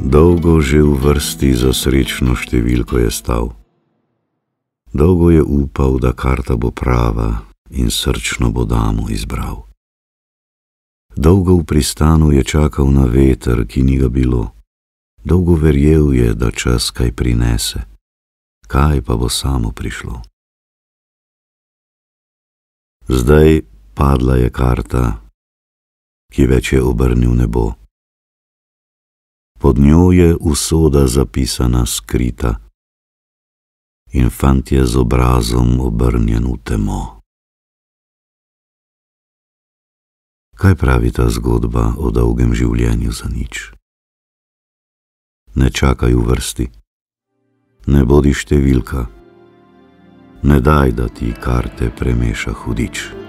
Dolgo že v vrsti za srečno številko je stal. Dolgo je upal, da karta bo prava in srčno bo damo izbral. Dolgo v pristanu je čakal na veter, ki ni ga bilo. Dolgo verjel je, da čas kaj prinese, kaj pa bo samo prišlo. Zdaj padla je karta, ki več je obrnil nebo. Pod njo je usoda zapisana skrita in fant je z obrazom obrnjen v temo. Kaj pravi ta zgodba o dolgem življenju za nič? Ne čakaj v vrsti, ne bodi številka, ne daj, da ti karte premeša hudič.